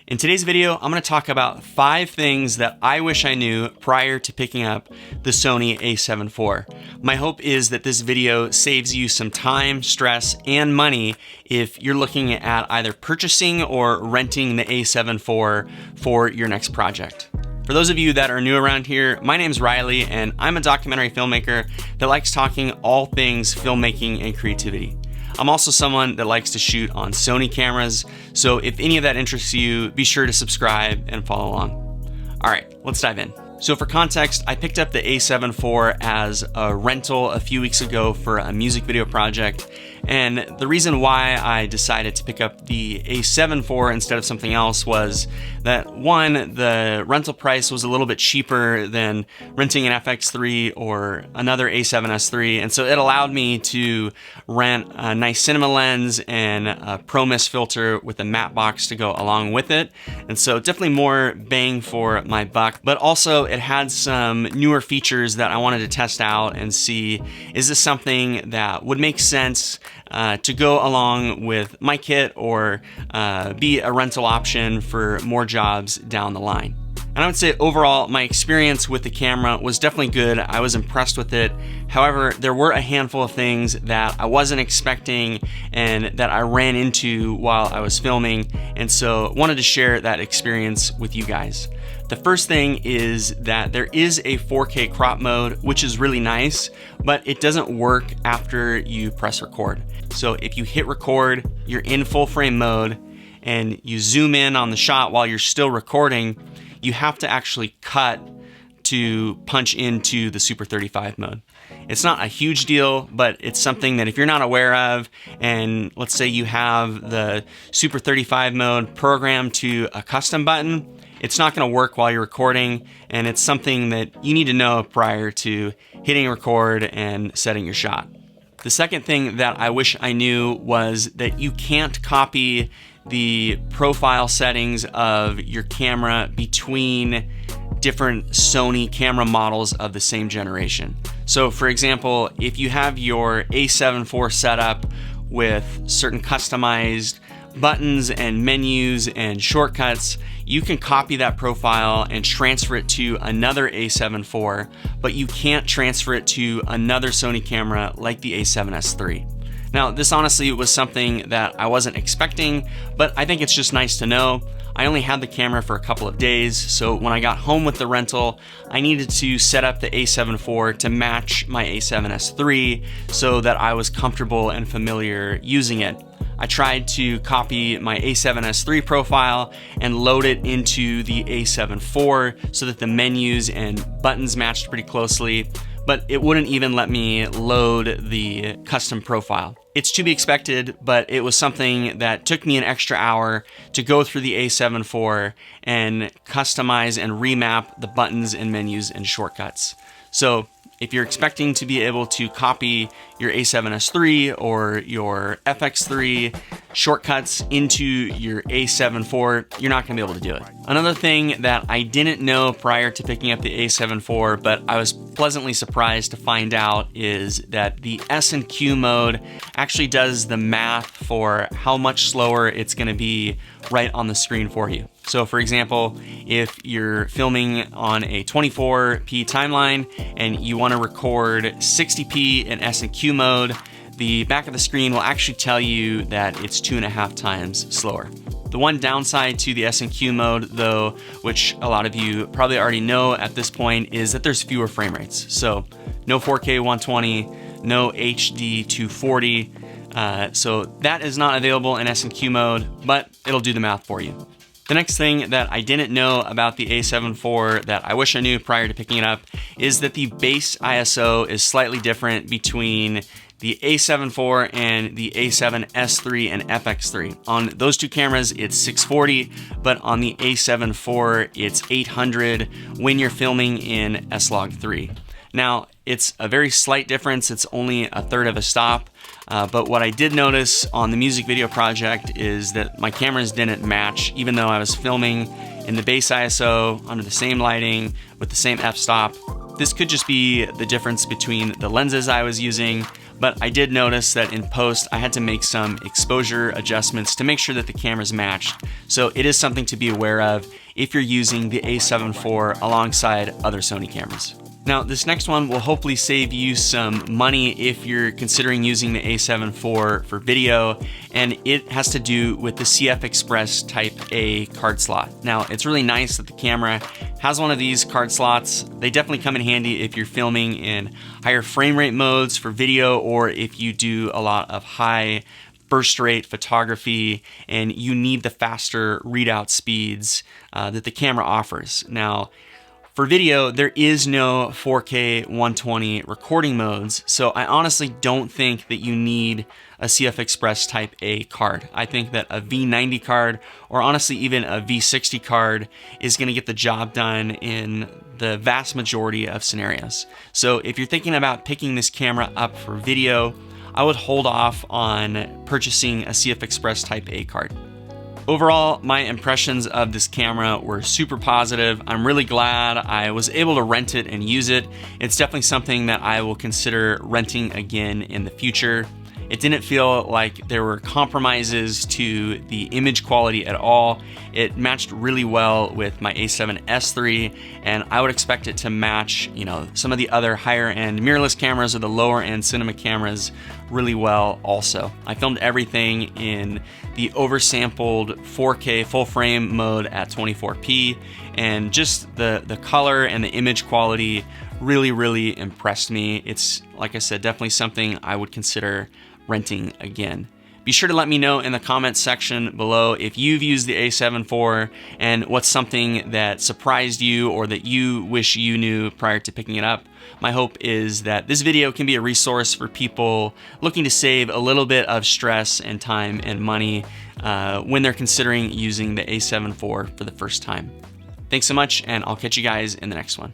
In today's video, I'm going to talk about 5 things that I wish I knew prior to picking up the Sony a7 IV. My hope is that this video saves you some time, stress, and money if you're looking at either purchasing or renting the a7 IV for your next project. For those of you that are new around here, my name's Riley and I'm a documentary filmmaker that likes talking all things filmmaking and creativity. I'm also someone that likes to shoot on Sony cameras, so if any of that interests you, be sure to subscribe and follow along. All right, let's dive in. So for context, I picked up the a7 IV as a rental a few weeks ago for a music video project. And the reason why I decided to pick up the a7 IV instead of something else was that, one, the rental price was a little bit cheaper than renting an FX3 or another a7S III. And so it allowed me to rent a nice cinema lens and a ProMist filter with a matte box to go along with it. And so definitely more bang for my buck, but also it had some newer features that I wanted to test out and see, is this something that would make sense to go along with my kit or be a rental option for more jobs down the line. And I would say overall, my experience with the camera was definitely good. I was impressed with it. However, there were a handful of things that I wasn't expecting and that I ran into while I was filming. And so wanted to share that experience with you guys. The first thing is that there is a 4K crop mode, which is really nice, but it doesn't work after you press record. So if you hit record, you're in full frame mode and you zoom in on the shot while you're still recording, you have to actually cut to punch into the Super 35 mode. It's not a huge deal, but it's something that if you're not aware of, and let's say you have the Super 35 mode programmed to a custom button, it's not going to work while you're recording, and it's something that you need to know prior to hitting record and setting your shot. The second thing that I wish I knew was that you can't copy the profile settings of your camera between different Sony camera models of the same generation. So for example, if you have your a7 IV set up with certain customized buttons and menus and shortcuts, you can copy that profile and transfer it to another a7 IV, but you can't transfer it to another Sony camera like the a7S III. Now, this honestly was something that I wasn't expecting, but I think it's just nice to know. I only had the camera for a couple of days, so when I got home with the rental, I needed to set up the a7 IV to match my a7S III so that I was comfortable and familiar using it. I tried to copy my a7S III profile and load it into the a7 IV so that the menus and buttons matched pretty closely, but it wouldn't even let me load the custom profile. It's to be expected, but it was something that took me an extra hour to go through the a7 IV and customize and remap the buttons and menus and shortcuts. So if you're expecting to be able to copy your a7S III or your FX3 shortcuts into your a7 IV, you're not gonna be able to do it. Another thing that I didn't know prior to picking up the a7 IV, but I was pleasantly surprised to find out, is that the S&Q mode actually does the math for how much slower it's gonna be right on the screen for you. So for example, if you're filming on a 24p timeline and you want to record 60p in S&Q mode, the back of the screen will actually tell you that it's 2.5 times slower. The one downside to the S&Q mode, though, which a lot of you probably already know at this point, is that there's fewer frame rates. So no 4K 120, no HD 240. So that is not available in S&Q mode, but it'll do the math for you. The next thing that I didn't know about the a7 IV that I wish I knew prior to picking it up is that the base ISO is slightly different between the a7 IV and the a7S III and FX3. On those two cameras, it's 640, but on the a7 IV, it's 800 when you're filming in S-Log3. Now, it's a very slight difference. It's only a third of a stop. But what I did notice on the music video project is that my cameras didn't match, even though I was filming in the base ISO under the same lighting with the same f-stop. This could just be the difference between the lenses I was using, but I did notice that in post I had to make some exposure adjustments to make sure that the camera's matched. So it is something to be aware of if you're using the a7 IV alongside other Sony cameras. Now, this next one will hopefully save you some money if you're considering using the a7 IV for video, and it has to do with the CF Express Type A card slot. Now, it's really nice that the camera has one of these card slots. They definitely come in handy if you're filming in higher frame rate modes for video, or if you do a lot of high burst rate photography and you need the faster readout speeds that the camera offers. Now, for video, there is no 4K 120 recording modes, so I honestly don't think that you need a CF Express Type A card. I think that a V90 card, or honestly even a V60 card, is gonna get the job done in the vast majority of scenarios. So if you're thinking about picking this camera up for video, I would hold off on purchasing a CF Express Type A card. Overall, my impressions of this camera were super positive. I'm really glad I was able to rent it and use it. It's definitely something that I will consider renting again in the future. It didn't feel like there were compromises to the image quality at all. It matched really well with my a7S III, and I would expect it to match, some of the other higher end mirrorless cameras or the lower end cinema cameras really well also. I filmed everything in the oversampled 4K full frame mode at 24p, and just the color and the image quality really impressed me. It's, like I said, definitely something I would consider renting again. Be sure to let me know in the comments section below if you've used the a7 IV and what's something that surprised you or that you wish you knew prior to picking it up. My hope is that this video can be a resource for people looking to save a little bit of stress and time and money when they're considering using the a7 IV for the first time. Thanks so much, and I'll catch you guys in the next one.